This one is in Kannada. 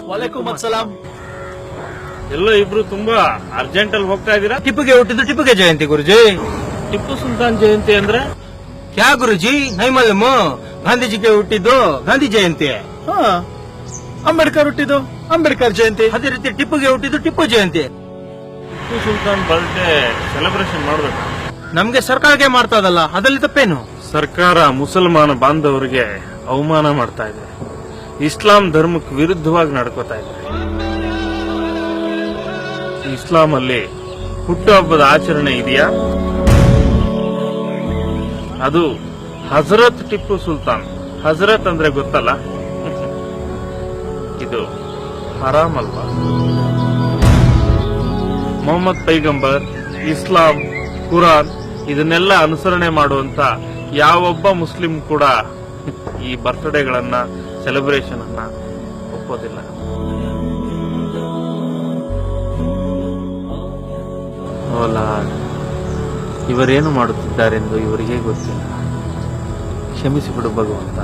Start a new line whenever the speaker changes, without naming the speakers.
ವಾಲೇಕುಮ್ ಅಸ್ಸಲಾಂ.
ಎಲ್ಲ ಇಬ್ರು ತುಂಬಾ ಅರ್ಜೆಂಟ್ ಅಲ್ಲಿ ಹೋಗ್ತಾ ಇದೀರಾ?
ಟಿಪ್ಪುಗೆ ಹುಟ್ಟಿದ್ದು ಟಿಪ್ಪುಗೆ ಜಯಂತಿ ಗುರುಜಿ.
ಟಿಪ್ಪು ಸುಲ್ತಾನ್ ಜಯಂತಿ ಅಂದ್ರೆ
ಕ್ಯಾ ಗುರುಜಿ ನೈ ಮಾಲೂಮ್. ಗಾಂಧೀಜಿಗೆ ಹುಟ್ಟಿದ್ದು ಗಾಂಧಿ ಜಯಂತಿ. ಅಂಬೇಡ್ಕರ್ ಹುಟ್ಟಿದ್ದು ಅಂಬೇಡ್ಕರ್ ಜಯಂತಿ. ಅದೇ ರೀತಿ ಟಿಪ್ಪುಗೆ ಹುಟ್ಟಿದ್ದು ಟಿಪ್ಪು ಜಯಂತಿ.
ಟಿಪ್ಪು ಸುಲ್ತಾನ್ ಬರ್ಡೇ ಸೆಲೆಬ್ರೇಷನ್ ಮಾಡ್ಬೇಕು.
ನಮ್ಗೆ ಸರ್ಕಾರಕ್ಕೆ ಮಾಡ್ತಾದಲ್ಲ, ಅದ್ರಲ್ಲಿ ತಪ್ಪೇನು?
ಸರ್ಕಾರ ಮುಸಲ್ಮಾನ ಬಾಂಧವರಿಗೆ ಅವಮಾನ ಮಾಡ್ತಾ ಇದೆ. ಇಸ್ಲಾಂ ಧರ್ಮಕ್ಕೆ ವಿರುದ್ಧವಾಗಿ ನಡ್ಕೋತಾ ಇದೆ. ಇಸ್ಲಾಂ ಅಲ್ಲಿ ಹುಟ್ಟುಹಬ್ಬದ ಆಚರಣೆ ಇದೆಯಾ? ಅದು ಹಜರತ್ ಟಿಪ್ಪು ಸುಲ್ತಾನ್. ಹಜರತ್ ಅಂದ್ರೆ ಗೊತ್ತಲ್ಲ, ಇದು ಹರಾಮ್ ಅಲ್ವಾ? ಮೊಹಮ್ಮದ್ ಪೈಗಂಬರ್, ಇಸ್ಲಾಂ, ಕುರಾನ್ ಇದನ್ನೆಲ್ಲ ಅನುಸರಣೆ ಮಾಡುವಂತ ಯಾವೊಬ್ಬ ಮುಸ್ಲಿಂ ಕೂಡ ಈ ಬರ್ತ್ಡೇಗಳನ್ನ ಸೆಲೆಬ್ರೇಷನ್ ಅನ್ನ ಒಪ್ಪೋದಿಲ್ಲ. ಇವರೇನು ಮಾಡುತ್ತಿದ್ದಾರೆಂದು ಇವರಿಗೆ ಗೊತ್ತಿಲ್ಲ. ಕ್ಷಮಿಸಿಬಿಡು ಭಗವಂತ.